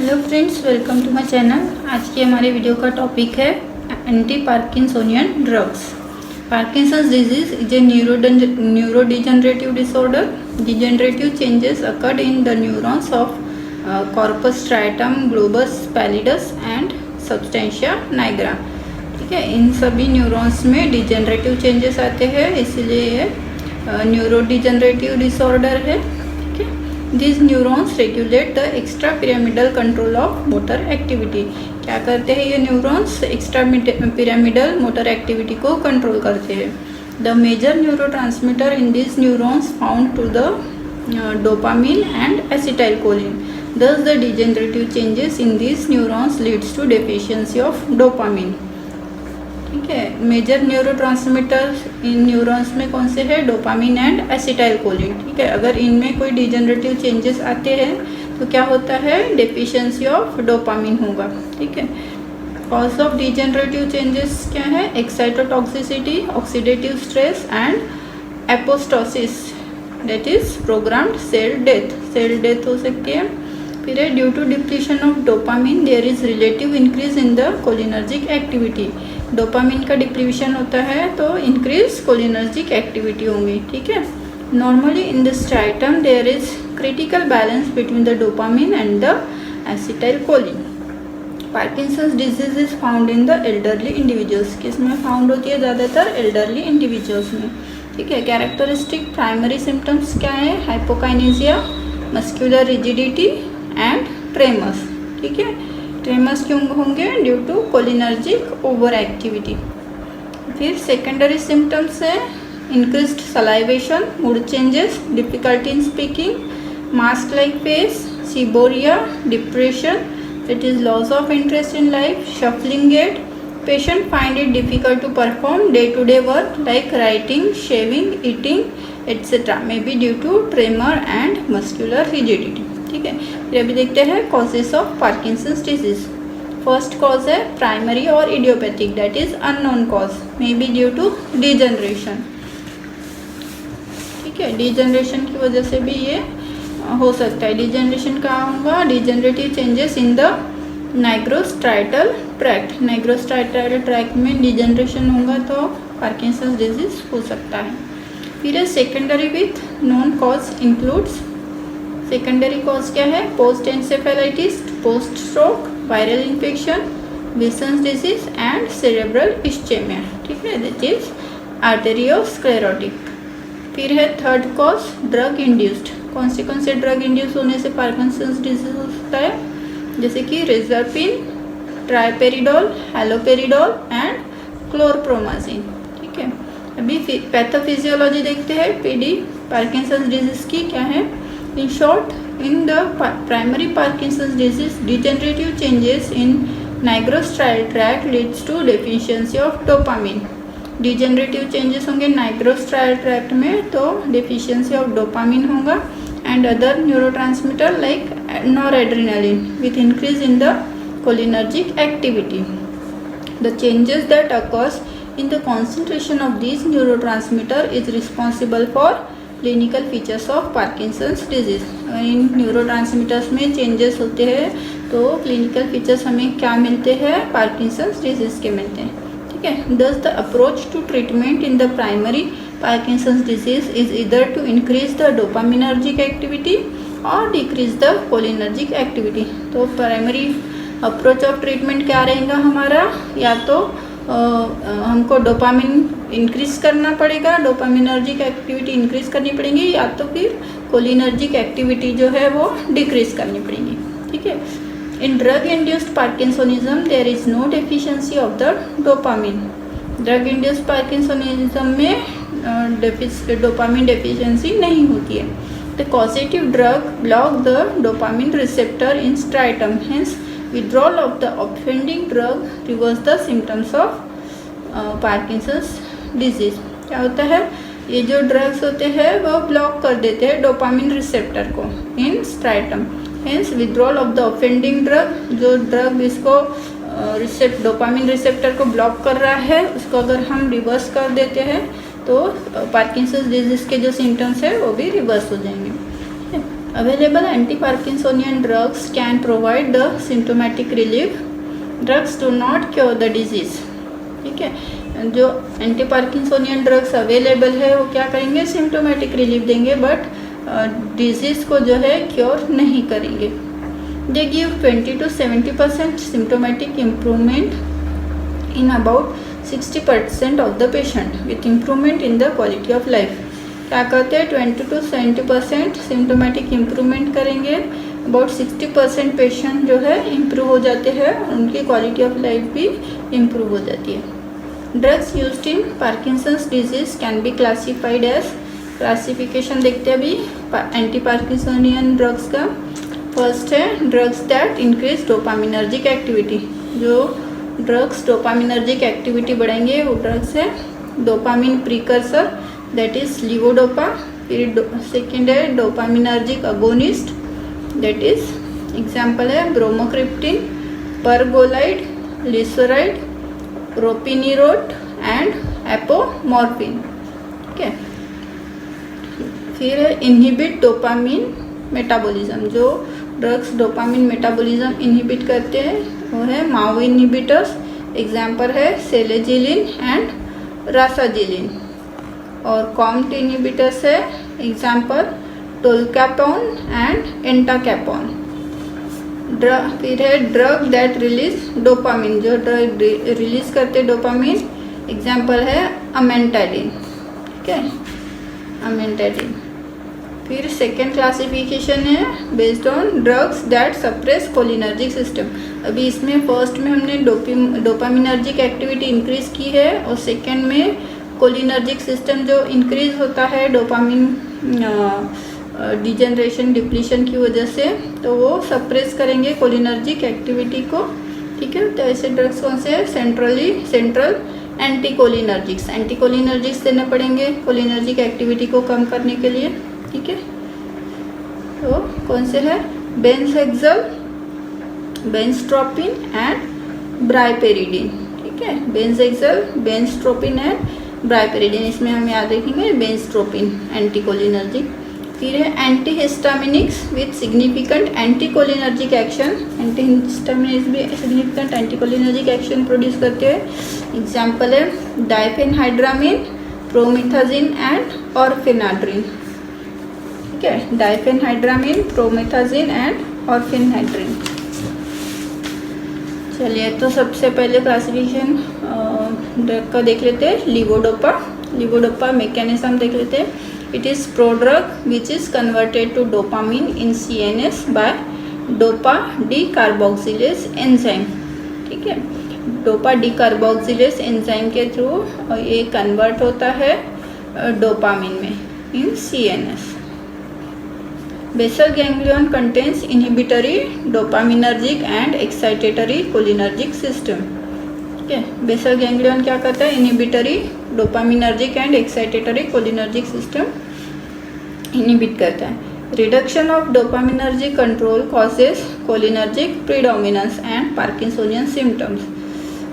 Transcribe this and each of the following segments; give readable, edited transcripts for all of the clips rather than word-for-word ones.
Hello friends, welcome to my channel. आज की हमारे वीडियो का टॉपिक है anti Parkinsonian drugs. Parkinson's disease is a neurodegenerative disorder. Degenerative changes occurred in the neurons of corpus striatum, globus pallidus and substantia nigra. ठीक है, इन सभी neurons में degenerative changes आते हैं, इसलिए ये न्यूरोडिजेनरेटिव डिसऑर्डर है। These neurons regulate the extra pyramidal control of motor activity। क्या करते हैं ये neurons? Extra pyramidal motor activity को कंट्रोल करते हैं। The major neurotransmitter in this neurons found to the dopamine and acetylcholine. Thus the degenerative changes in these neurons leads to deficiency of dopamine। ठीक है, major neurotransmitter इन neurons में कौन से है? Dopamine and acetylcholine. ठीक है, अगर इनमें कोई डिजेनरेटिव चेंजेस आते हैं तो क्या होता है? डेफिशिएंसी ऑफ डोपामिन होगा। ठीक है, कॉज ऑफ डिजेनरेटिव चेंजेस क्या है? Excitotoxicity, oxidative stress and apoptosis, that is programmed cell death. Cell death हो सकती है। फिर है due to depletion of dopamine there is relative increase in the cholinergic activity. Dopamine का डिप्लीशन होता है तो इंक्रीज कोलिनर्जिक एक्टिविटी होंगी। ठीक है, normally in the striatum there is critical balance between the dopamine and the acetylcholine. Parkinson's disease is found in the elderly individuals. किसमें found होती है? ज़्यादातर एल्डरली इंडिविजुअल्स में। ठीक है, कैरेक्टरिस्टिक प्राइमरी सिम्टम्स क्या है? Hypokinesia, muscular rigidity and tremors. ठीक है, ट्रेमस क्यों होंगे? Due to cholinergic over activity. फिर सेकेंडरी सिम्टम्स है increased salivation, mood changes, difficulty in speaking, mask like face, seborrhoea, depression, it is loss of interest in life, shuffling gait, patient find it difficult to perform day to day work like writing, shaving, eating etcetera, may be due to tremor and muscular rigidity. ठीक है, फिर अभी देखते हैं causes of Parkinson's disease. First cause है primary और idiopathic, that is unknown cause, may be due to degeneration. ठीक है, डिजेनरेशन की वजह से भी ये हो सकता है। डिजेनरेशन कहाँ होगा? Degenerative changes in the नाइग्रोस्ट्राइटल tract. नाइग्रोस्ट्राइटल tract में डिजेनरेशन होगा तो पार्किंसंस डिजीज हो सकता है। फिर है secondary with known cause includes. Secondary cause क्या है? Post encephalitis, post stroke, viral infection, Wilson's disease and cerebral ischaemia. ठीक है, दैट इज आर्टेरियोस्क्लेरोटिक। फिर है थर्ड कॉज ड्रग इंड्यूस्ड। कौन से ड्रग इंड्यूस होने से पार्किंसंस डिजीज होता है? जैसे कि रिजर्पिन, ट्राइपेरिडोल, हैलोपेरिडोल एंड क्लोरप्रोमाजिन। ठीक है, अभी पैथोफिजियोलॉजी देखते हैं पीडी पार्किंसंस डिजीज की क्या है। In short, in the primary Parkinson's disease, degenerative changes in nigrostriatal tract leads to deficiency of dopamine। Degenerative changes होंगे nigrostriatal tract में तो deficiency of dopamine होगा and other neurotransmitter like noradrenaline with increase in the cholinergic activity। The changes that occurs in the concentration of these neurotransmitter is responsible for clinical features of Parkinson's disease. In neurotransmitters में changes होते हैं तो clinical features हमें क्या मिलते हैं? Parkinson's disease के मिलते हैं। ठीक है, thus the approach to treatment in the primary Parkinson's disease is either to increase the dopaminergic activity और डिक्रीज द कोलिनर्जिक एक्टिविटी। तो प्राइमरी अप्रोच ऑफ ट्रीटमेंट क्या रहेगा हमारा? या तो हमको डोपामिन इंक्रीज करना पड़ेगा, डोपामिनर्जिक एक्टिविटी इंक्रीज करनी पड़ेगी, या तो फिर कोलिनर्जिक एक्टिविटी जो है वो डिक्रीज करनी पड़ेगी। ठीक है, in drug induced Parkinsonism there is no deficiency of the dopamine. Drug induced Parkinsonism में डोपामिन डेफिशिएंसी नहीं होती है। The causative drug block the dopamine receptor in striatum, hence withdrawal of the offending drug reverse the symptoms of Parkinson's disease। क्या होता है? ये जो drugs होते हैं वो ब्लॉक कर देते हैं डोपामिन रिसेप्टर को in striatum, hence withdrawal of the offending drug. जो ड्रग इसको डोपामिन रिसेप्टर को ब्लॉक कर रहा है उसको अगर हम रिवर्स कर देते हैं तो पार्किंसंस डिजीज के जो सिम्टम्स है वो भी रिवर्स हो जाएंगे। Available anti-Parkinsonian drugs can provide the symptomatic relief. Drugs do not cure the disease. ठीक है, जो एंटी पार्किंसोनियन ड्रग्स अवेलेबल है वो क्या करेंगे, सिम्टोमेटिक रिलीफ देंगे, बट डिजीज़ को जो है क्योर नहीं करेंगे. They give 20 to 70% symptomatic improvement in about 60% of the patient with improvement in the quality of life. क्या कहते हैं, 20 to 70% सिम्टोमेटिक इम्प्रूवमेंट करेंगे, अबाउट 60% पेशेंट जो है इम्प्रूव हो जाते हैं, उनकी क्वालिटी ऑफ लाइफ भी इम्प्रूव हो जाती है. Drugs used in Parkinson's disease can be classified as. Classification देखते हैं अभी एंटी पार्किंसोनियन ड्रग्स का. फर्स्ट है drugs that increase dopaminergic activity. जो ड्रग्स डोपामिनर्जिक एक्टिविटी बढ़ाएंगे वो ड्रग्स है dopamine precursor, that is levodopa. फिर सेकेंड है dopaminergic agonist, that is example है ब्रोमोक्रिप्टिन, परगोलाइड, लिसोराइड, प्रोपिनिरोट एंड एपोमॉर्फिन. ठीक है. फिर है इनहिबिट डोपामिन मेटाबॉलिज्म. जो ड्रग्स डोपामिन मेटाबॉलिज्म इनहिबिट करते हैं वो है माओ इनहिबिटर्स. एग्जाम्पल है सेलेजिलिन एंड रासाजिलिन. और कॉम्ट इनहिबिटर्स है एग्जाम्पल टोलकैपोन एंड एंटाकैपोन. फिर है ड्रग दैट रिलीज डोपामिन. जो ड्रग रिलीज करते डोपामिन, एग्जाम्पल है अमेंटाडिन. ठीक है, अमेंटाडिन. फिर सेकेंड क्लासिफिकेशन है based on drugs that suppress cholinergic system. अभी इसमें फर्स्ट में हमने डोपामिनर्जिक एक्टिविटी इंक्रीज की है, और सेकेंड में कोलिनर्जिक सिस्टम जो इंक्रीज होता है डोपामिन डिजनरेशन डिप्लीशन की वजह से, तो वो सप्रेस करेंगे कोलिनर्जिक एक्टिविटी को. ठीक है, तो ऐसे ड्रग्स कौन से हैं, सेंट्रल एंटीकोलिनर्जिक्स. एंटीकोलिनर्जिक्स देने पड़ेंगे कोलिनर्जिक एक्टिविटी को कम करने के लिए. ठीक है, तो कौन से है, बेंजहेक्सल, बेंजट्रोपिन एंड ब्राइपेरिडिन. ठीक है, बेंजहेक्सल, बेंजट्रोपिन एंड ब्राइपेरिडिन. इसमें हम याद रखेंगे बेंजट्रोपिन एंटीकोलिनर्जिक. फिर है antihistaminics with significant anticholinergic action. Antihistaminics भी सिग्निफिकेंट एंटीकोलिनर्जिक एक्शन प्रोड्यूस करते हैं. एग्जाम्पल है डाइफेनहाइड्रामिन, प्रोमिथाजिन एंड ऑर्फेनाड्रिन. ठीक है, डाइफेनहाइड्रामिन, प्रोमिथाजिन एंड ऑर्फेनाड्रिन. चलिए, तो सबसे पहले क्लासिफिकेशन ड्रग का देख लेते हैं. लीवोडोपा. लीवोडोपा मैकेनिज्म देख लेते हैं. It is prodrug which is converted to dopamine in CNS by dopa decarboxylase enzyme. ठीक है, डोपा डी कार्बोक्सिलेज एंजाइम के थ्रू ये कन्वर्ट होता है डोपामिन में in CNS. Basal ganglion contains inhibitory dopaminergic and excitatory cholinergic system. ठीक है, basal ganglion क्या करता है, inhibitory dopaminergic and excitatory cholinergic system inhibit करता है. Reduction of dopaminergic control causes cholinergic predominance and Parkinsonian symptoms.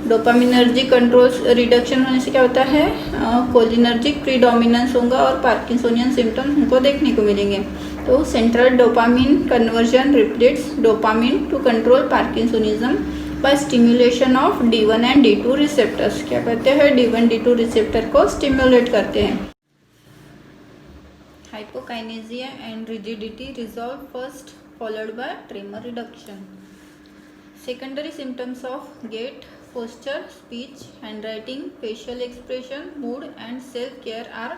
Dopaminergic control reduction होने से क्या होता है, कोलिनर्जिक प्रीडोमिनेंस होगा और पार्किंसोनियन सिम्टम्स हमको देखने को मिलेंगे. तो central dopamine conversion repletes dopamine to control Parkinsonism by stimulation of D1 and D2 receptors. क्या करते हैं, D1 D2 रिसेप्टर को स्टिमुलेट करते हैं. Hypokinesia and rigidity resolve first followed by tremor reduction. Secondary symptoms of gait, posture, speech, handwriting, facial expression, mood and self-care are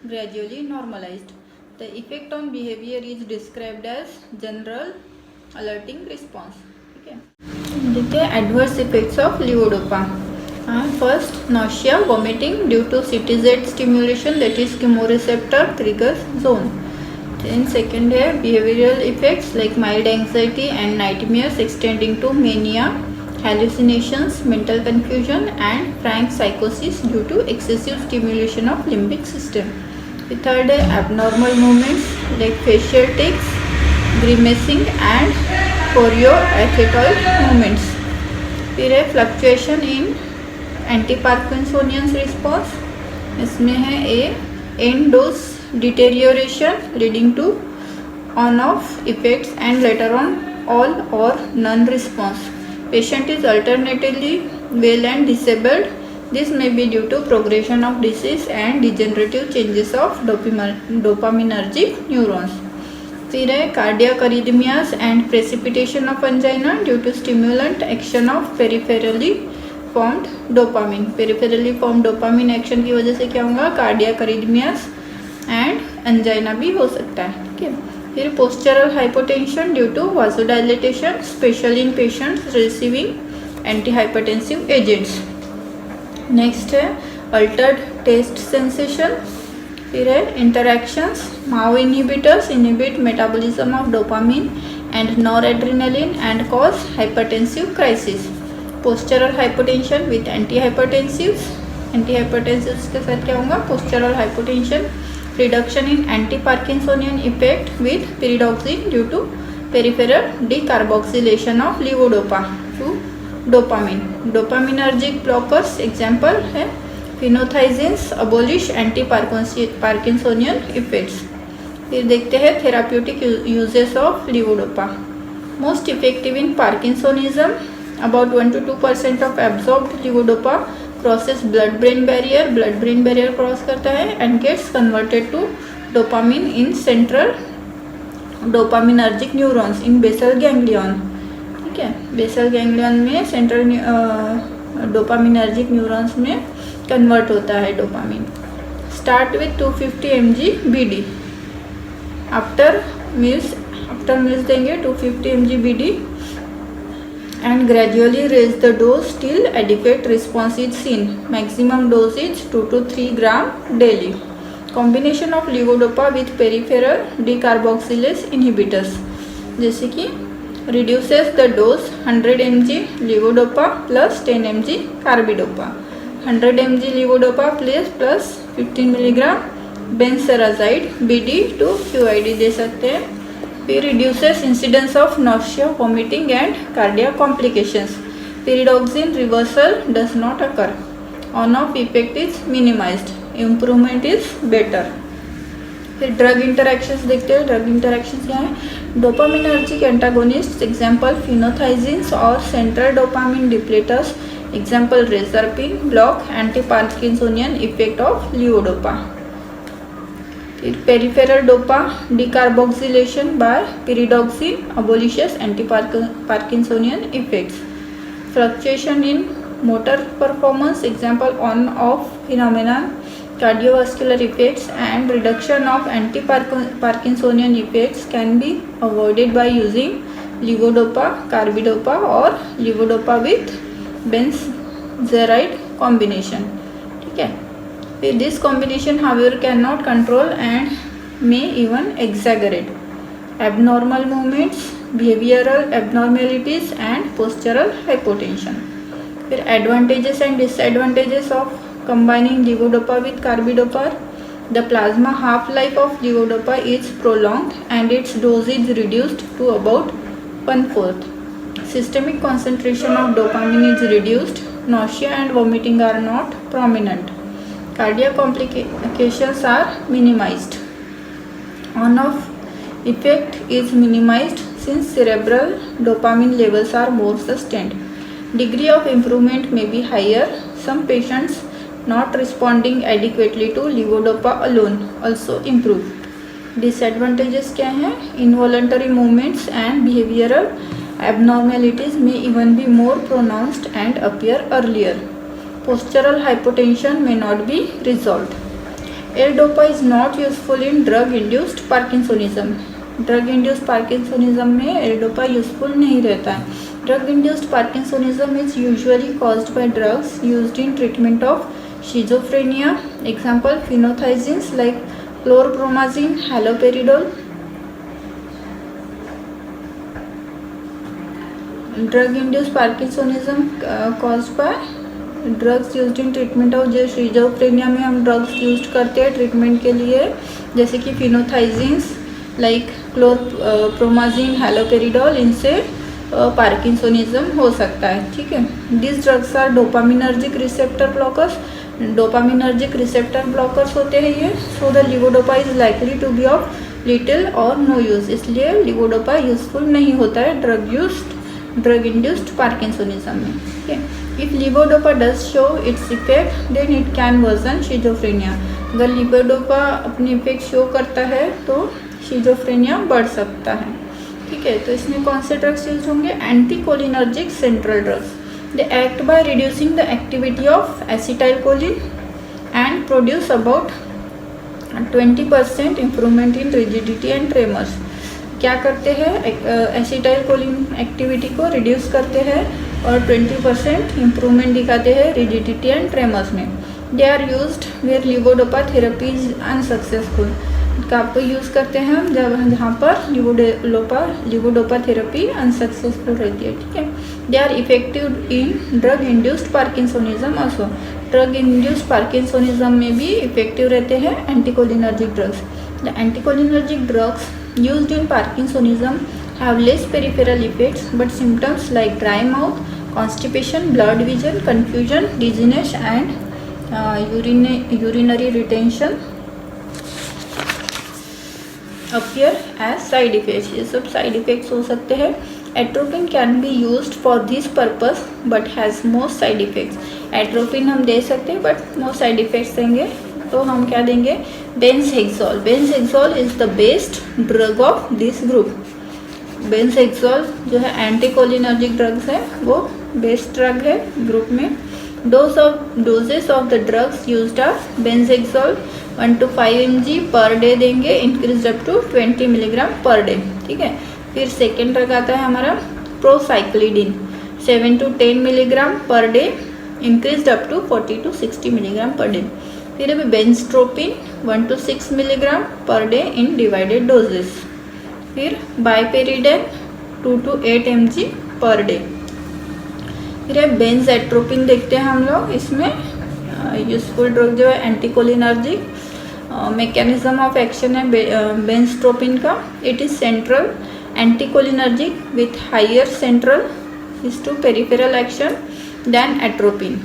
gradually normalized. The effect on behavior is described as general alerting response. ठीक है, देखते हैं adverse effects of levodopa. First, nausea, vomiting due to CTZ stimulation, that is chemoreceptor triggers zone. Then second है behavioral effects like mild anxiety and nightmares extending to mania, hallucinations, mental confusion and frank psychosis due to excessive stimulation of limbic system. The third है abnormal movements like facial tics, grimacing and choreoathetoid movements. फिर है fluctuation in anti-Parkinsonian response. इसमें है A end dose deterioration leading to on off effects and later on all or none response. Patient is alternatively well and disabled. This may be due to progression of disease and degenerative changes of dopaminergic neurons. फिर है cardiac arrhythmias and precipitation of angina due to stimulant action of peripherally formed dopamine. Peripherally formed dopamine action की वजह से क्या होगा, cardiac arrhythmias and angina भी हो सकता है. ठीक है. फिर postural hypotension due to vasodilatation especially in patients receiving anti hypertensive agents. Next है अल्टर्ड टेस्ट सेंसेशन. फिर है interactions. MAO inhibitors inhibit metabolism of dopamine and noradrenaline and cause hypertensive crisis. Postural hypotension with anti hypertensives. Anti hypertensives के साथ क्या होगा, postural hypotension. Reduction in anti-Parkinsonian effect with pyridoxine due to peripheral decarboxylation of levodopa to dopamine. Dopaminergic blockers example है phenothiazines abolish anti-Parkinsonian effects. फिर देखते हैं therapeutic uses of levodopa. Most effective in Parkinsonism. About 1 to 2% of absorbed levodopa crosses blood brain barrier cross करता है and gets converted to dopamine in central dopaminergic neurons in basal ganglion. ठीक है, basal ganglion में central dopaminergic neurons में convert होता है dopamine. Start with 250 mg BD. After meals देंगे 250 mg BD and gradually raise the dose till adequate response is seen. Maximum dose is 2 to 3 gram daily. Combination of levodopa with peripheral decarboxylase inhibitors जैसे कि reduces the dose 100 mg levodopa plus 10 mg carbidopa. 100 mg levodopa plus 15 mg benserazide BD to QID दे सकते हैं. फिर reduces incidence of nausea, vomiting and cardiac complications. Pyridoxine reversal does not occur. On-off effect is minimized. Improvement is better. फिर drug interactions देखते हैं. Drug interactions क्या है, dopaminergic antagonist example phenothiazines और central dopamine depleters example reserpine block anti Parkinsonian effect of levodopa. Peripheral dopa decarboxylation by pyridoxine abolishes anti-Parkinsonian effects. Fluctuation in motor performance example on-off phenomenon, cardiovascular effects and reduction of anti-Parkinsonian effects can be avoided by using levodopa, carbidopa or levodopa with benzerazide combination. ठीक है. This combination however cannot control and may even exaggerate abnormal movements, behavioral abnormalities and postural hypotension. फिर advantages and disadvantages of combining levodopa with carbidopa. The plasma half-life of levodopa is prolonged and its dose is reduced to about 1/4. Systemic concentration of dopamine is reduced. Nausea and vomiting are not prominent. Cardiac complications are minimized. On-off effect is minimized since cerebral dopamine levels are more sustained. Degree of improvement may be higher. Some patients not responding adequately to levodopa alone also improve. Disadvantages क्या हैं, involuntary movements and behavioral abnormalities may even be more pronounced and appear earlier. Postural hypotension may not be resolved. L-dopa is not useful in drug-induced Parkinsonism. Drug-induced Parkinsonism में L-dopa useful नहीं रहता है. Drug-induced Parkinsonism is usually caused by drugs used in treatment of schizophrenia. Example phenothiazines like chlorpromazine, haloperidol. Drug-induced Parkinsonism caused by drugs used in treatment of जो schizophrenia में हम drugs use करते हैं treatment के लिए जैसे कि फिनोथाइजिन्स लाइक क्लोरप्रोमाजिन हैलोपेरिडोल, इनसे पार्किंसोनिज्म हो सकता है. ठीक है. This drugs are dopaminergic receptor blockers. Dopaminergic receptor blockers होते हैं ये. So the levodopa is likely to be of little और नो यूज, इसलिए लिवोडोपा यूजफुल नहीं होता है ड्रग इंड्यूस्ड पार्किंसोनिज्म में। ठीक है, if levodopa does show its effect then it can worsen schizophrenia. अगर लिवोडोपा अपनी इफेक्ट शो करता है तो शिजोफ्रेनिया बढ़ सकता है। ठीक है, तो इसमें कौन से ड्रग्स यूज होंगे? Anticholinergic central drugs, they act by reducing the activity of acetylcholine and produce about 20% improvement in rigidity and tremors. क्या करते हैं? एसिटाइलकोलिन एक्टिविटी को रिड्यूस करते हैं और 20% इम्प्रूवमेंट दिखाते हैं रिजिडिटी एंड ट्रेमर्स में। They are used where levodopa therapy is unsuccessful. कब यूज़ करते हैं हम? जहाँ पर लिवोडोपा थेरेपी अनसक्सेसफुल रहती है। ठीक है, they are effective in drug induced Parkinsonism also. Drug induced Parkinsonism में भी इफेक्टिव रहते हैं anticholinergic drugs. The anticholinergic drugs used in Parkinsonism have less peripheral effects but symptoms like dry mouth, constipation, blurred vision, confusion, dizziness and urinary retention appear as side effects। ये सब side effects हो सकते हैं। Atropine can be used for this purpose but has most side effects. Atropine हम दे सकते हैं but most side effects देंगे, तो हम क्या देंगे? Benzhexol. Benzhexol is the best drug of this group. Benzhexol जो है एंटीकोलिनर्जिक ड्रग्स है, वो बेस्ट ड्रग है ग्रुप में। Doses of the drugs used are benzhexol 1 to 5 mg per day देंगे, increase up to 20 milligram per day. ठीक है, फिर सेकेंड ड्रग आता है हमारा procyclidine 7 to 10 milligram per day, increase up to 40 to 60 milligram per day. फिर अभी बेंस्ट्रोपिन 1 to 6 milligram per day in divided doses. फिर बाइपेरिडेन 2 to 8 mg पर डे। फिर है बेंज़एट्रोपिन देखते हैं हम लोग। इसमें यूजफुल ड्रग जो है एंटीकोलिनर्जिक। मैकेनिज्म ऑफ एक्शन है बेंस्ट्रोपिन का, it is central anticholinergic with higher central is to peripheral action than atropine.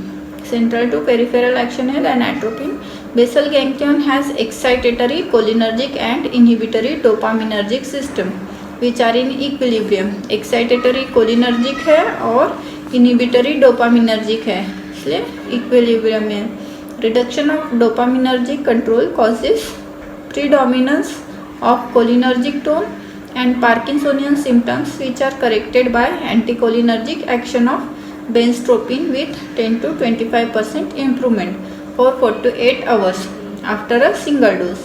central to peripheral action है than atropine. Basal ganglion has excitatory cholinergic and inhibitory dopaminergic system which are in equilibrium. excitatory cholinergic है और inhibitory dopaminergic है, इसलिए equilibrium में। reduction of dopaminergic control causes predominance of cholinergic tone and Parkinsonian symptoms which are corrected by anticholinergic action of बेंस्ट्रोपिन with 10 to 25% improvement for 4 to 8 hours after a single dose।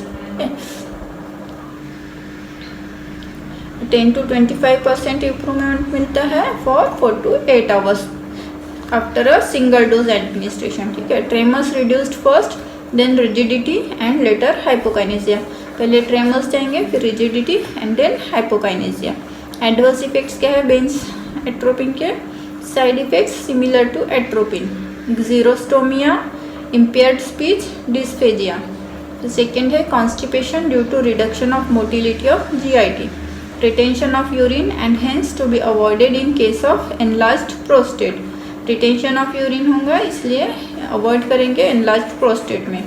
10 to 25% improvement मिलता है for 4 to 8 hours after a single dose administration। ठीक है, tremors reduced first, then rigidity and later hypokinesia। पहले tremors जाएंगे, फिर rigidity and then hypokinesia। Adverse effects क्या है benzatropine के? Side effects similar to atropine, xerostomia, impaired speech, dysphagia। Second है constipation due to reduction of motility of GIT, retention of urine and hence to be avoided in case of enlarged prostate. Retention of urine होगा इसलिए avoid करेंगे enlarged prostate में।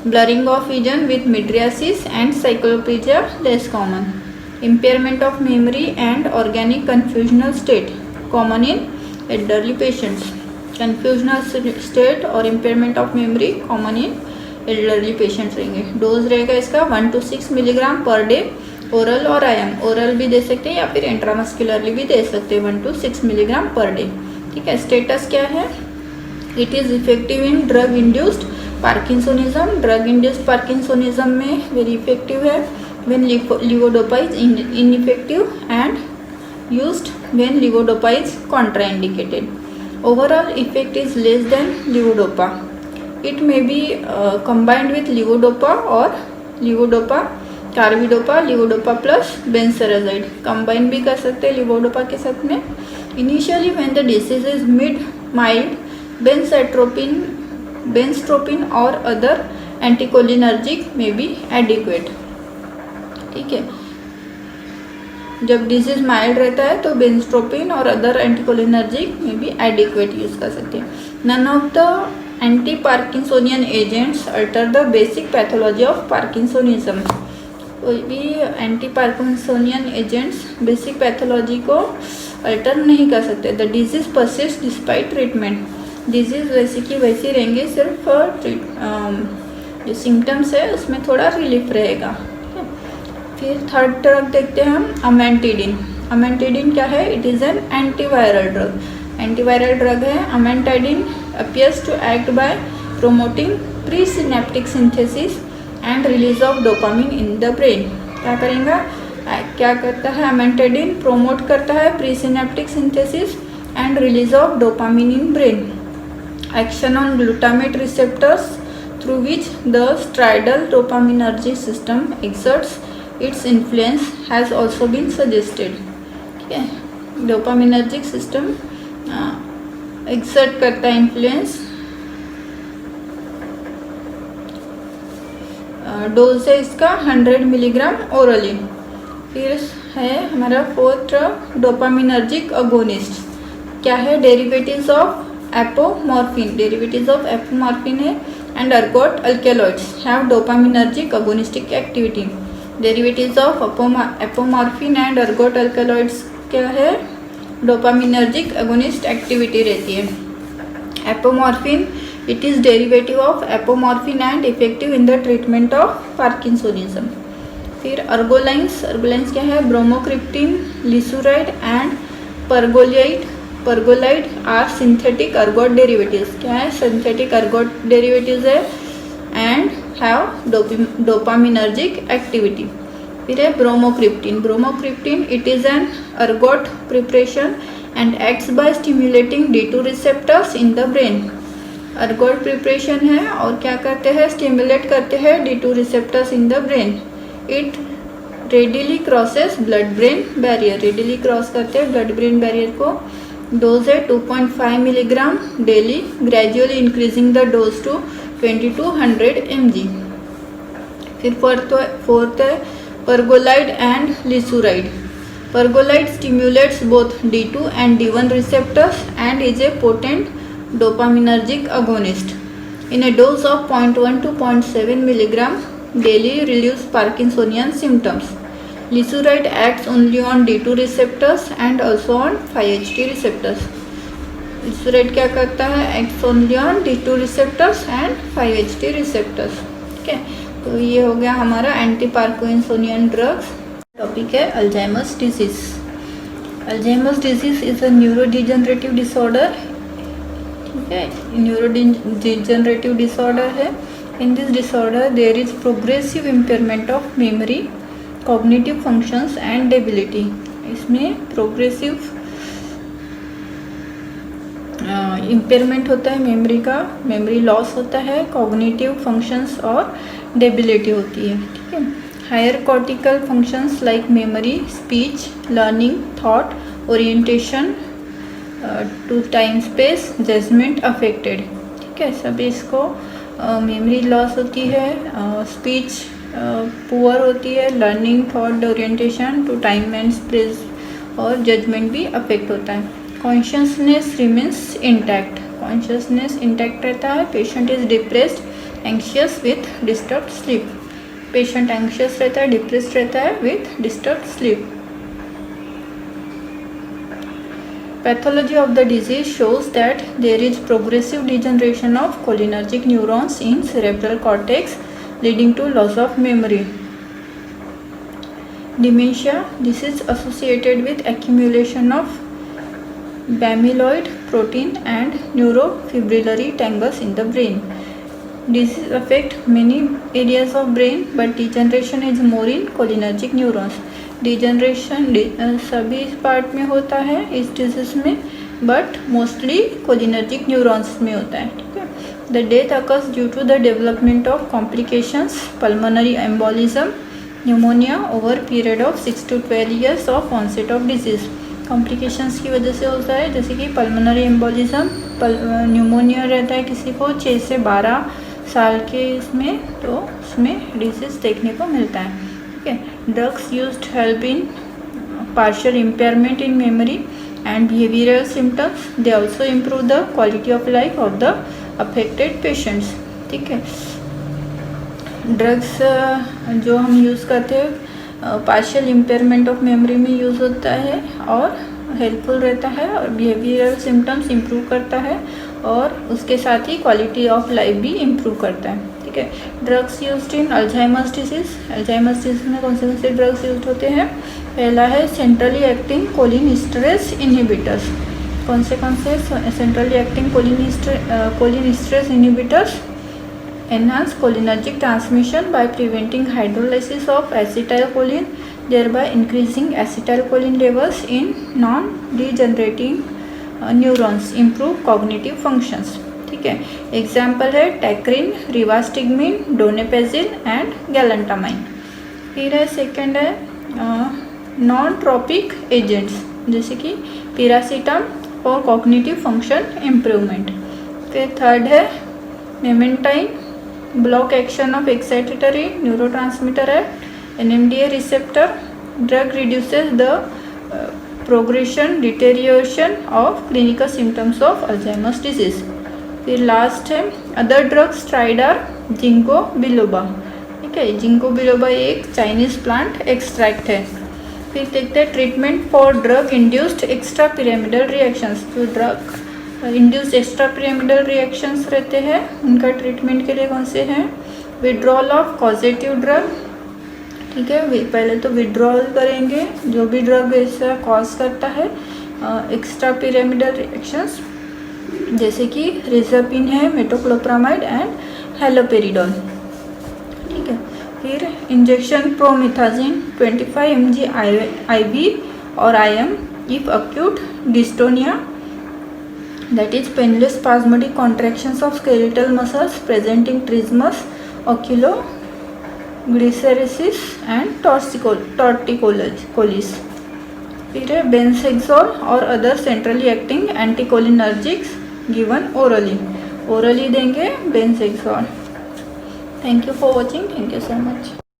Blurring of vision with mydriasis and cycloplegia less common. Impairment of memory and organic confusional state common in elderly patients. Confusional state और impairment of memory common in elderly patients रहेंगे। Dose रहेगा इसका 1 to 6 milligram per day, oral और IM। Oral भी दे सकते हैं या फिर इंट्रामस्कुलरली भी दे सकते हैं 1 to 6 मिलीग्राम पर डे। ठीक है, स्टेटस क्या है? It is effective in drug induced parkinsonism. Drug induced Parkinsonism में वेरी इफेक्टिव है when levodopa is ineffective and used when levodopa is contraindicated. Overall effect is less than levodopa. It may be combined with levodopa or levodopa, carbidopa, levodopa plus benserazide। combine भी कर सकते हैं levodopa के साथ में। Initially when the disease is mild, benstropin or other anticholinergic may be adequate। ठीक है, जब डिजीज माइल्ड रहता है तो बेंस्ट्रोपिन और अदर एंटीकोलिनर्जिक में भी एडिक्वेट यूज कर सकते हैं। None of the anti Parkinsonian agents alter the basic pathology of Parkinsonism. कोई भी anti Parkinsonian agents basic pathology को अल्टर नहीं कर सकते। The disease persist despite treatment, disease वैसी की वैसी रहेंगी, सिर्फ जो सिम्टम्स है उसमें थोड़ा रिलीफ रहेगा। फिर थर्ड ड्रग देखते हैं हम, अमेंटिडिन। अमेंटिडिन क्या है? It is N antiviral drug, antiviral drug है। अमेंटिडिन appears to act by promoting presynaptic synthesis and release of dopamine in the brain। क्या करेगा? क्या करता है अमेंटिडिन? प्रोमोट करता है presynaptic synthesis and release of dopamine in brain. Action on glutamate receptors through which the striatal dopaminergic system exerts its influence has also been suggested. ठीक है, dopaminergic system exert करता है इन्फ्लुएंस। डोज है इसका 100 milligram orally. फिर है हमारा fourth dopaminergic agonist. क्या है? Derivatives of apomorphine, derivatives of apomorphine है and ergot alkaloids have dopaminergic agonistic activity. Derivatives of apomorphine and ergot alkaloids क्या है? डोपामिनर्जिक अगोनिस्ट एक्टिविटी रहती है। Apomorphine it is derivative of apomorphine and effective in the treatment of parkinsonism. फिर ergolines, ergolines क्या है? Bromocriptine, lisuride and pergolide are synthetic ergot derivatives. क्या है? Synthetic ergot derivatives है एंड हैव डोपामिनर्जिक एक्टिविटी। फिर है bromocriptine. Bromocriptine it is an ergot preparation and acts by stimulating D2 receptors in the brain. Ergot preparation है और क्या करते हैं? स्टिम्युलेट करते हैं D2 receptors in the brain. It readily crosses blood brain barrier, readily cross करते हैं blood brain barrier को। डोज है 2.5 milligram daily, gradually increasing the dose to 20 to 100 mg। फिर फोर्थ है pergolide and lisuride. Pergolide stimulates both D2 and D1 receptors and is a potent dopaminergic agonist. In a dose of 0.1 to 0.7 milligram daily relieves Parkinsonian symptoms. Lisuride acts only on D2 receptors and also on 5-HT receptors. Lisuride क्या करता है? Acts only on D2 receptors and 5-HT receptors। ठीक है, तो ये हो गया हमारा एंटी पार्किंसोनियन ड्रग्स। टॉपिक है Alzheimer's disease. Alzheimer's disease is a neurodegenerative disorder. ठीक है, न्यूरोडिजेनरेटिव डिसऑर्डर है। In this disorder there is progressive impairment of memory, cognitive functions and debility. इसमें प्रोग्रेसिव इम्पेयरमेंट होता है मेमोरी का, मेमोरी लॉस होता है, कॉग्निटिव फंक्शंस और डेबिलिटी होती है। ठीक है, higher cortical functions like memory, speech, learning, thought, orientation to time space, judgement affected. ठीक है, सभी इसको मेमोरी लॉस होती है, स्पीच पुअर होती है, learning, thought, orientation to time and space और जजमेंट भी अफेक्ट होता है। Consciousness remains intact, consciousness intact रहता है। Patient is depressed, anxious with disturbed sleep. Patient anxious रहता है, डिप्रेस्ड रहता है with disturbed sleep. Pathology of the disease shows that there is progressive degeneration of cholinergic neurons in cerebral cortex leading to loss of memory. Dementia, this is associated with accumulation of amyloid protein and neurofibrillary tangles in the brain. Disease affect many areas of brain but degeneration is more in cholinergic neurons. Degeneration सभी part में होता है इस disease में, but mostly cholinergic neurons में होता है। ठीक है, the death occurs due to the development of complications, pulmonary embolism, pneumonia over period of 6 to 12 years of onset of disease. Complications की वजह से होता है, जैसे कि पल्मोनरी एम्बोलिज्म, न्यूमोनिया रहता है किसी को 6 से 12 साल के इसमें, तो उसमें डिजीज देखने को मिलता है। Drugs used help in partial impairment in memory and behavioral symptoms. They also improve the quality of life of the affected patients. ठीक है, ड्रग्स जो हम यूज़ करते हैं पार्शियल इम्पेयरमेंट ऑफ मेमोरी में यूज़ होता है और हेल्पफुल रहता है और बिहेवियरल सिम्टम्स इम्प्रूव करता है और उसके साथ ही क्वालिटी ऑफ लाइफ भी इम्प्रूव करता है। ठीक है, drugs used in Alzheimer's disease. Alzheimer's disease में कौन से ड्रग्स यूज होते हैं? पहला है सेंट्रली एक्टिंग कोलिनिस्टरेज इनहिबिटर्स। कौन से centrally acting cholinesterase inhibitors enhance cholinergic transmission by preventing hydrolysis of acetylcholine, thereby increasing acetylcholine levels in non-degenerating neurons, improve cognitive functions। ठीक है, एग्जाम्पल है टैक्रिन, रिवास्टिग्मिन, डोनेपेजिन एंड गैलेंटामाइन। फिर है सेकेंड है नॉन ट्रॉपिक एजेंट्स जैसे कि पिरासीटाम फॉर कॉग्निटिव फंक्शन इम्प्रूवमेंट। फिर third है मेमेंटाइन, block action of excitatory neurotransmitter at NMDA receptor. Drug reduces the deterioration of clinical symptoms of Alzheimer's disease। फिर लास्ट है other drugs tried are ginkgo biloba. ठीक है, ginkgo biloba एक Chinese plant extract है। फिर देखते हैं treatment for drug induced extra pyramidal reactions. जो drug induce extra pyramidal reactions रहते हैं उनका ट्रीटमेंट के लिए कौन से हैं? Withdrawal of causative drug. ठीक है, पहले तो विड्रॉल करेंगे जो भी ड्रग ऐसा कॉज करता है एक्स्ट्रा पिरामिडल रिएक्शंस, जैसे कि रिजर्पिन है, मेटोक्लोप्रामाइड एंड हैलोपेरिडोल। ठीक है, फिर इंजेक्शन प्रोमिथाजिन 25 mg IV और IM if acute dystonia, that is painless spasmodic contractions of skeletal muscles presenting trismus, oculoglyceresis and torticollis। फिर है बेंसेक्सोल और other centrally acting anticholinergics given orally देंगे benzhexol. Thank you for watching, thank you so much.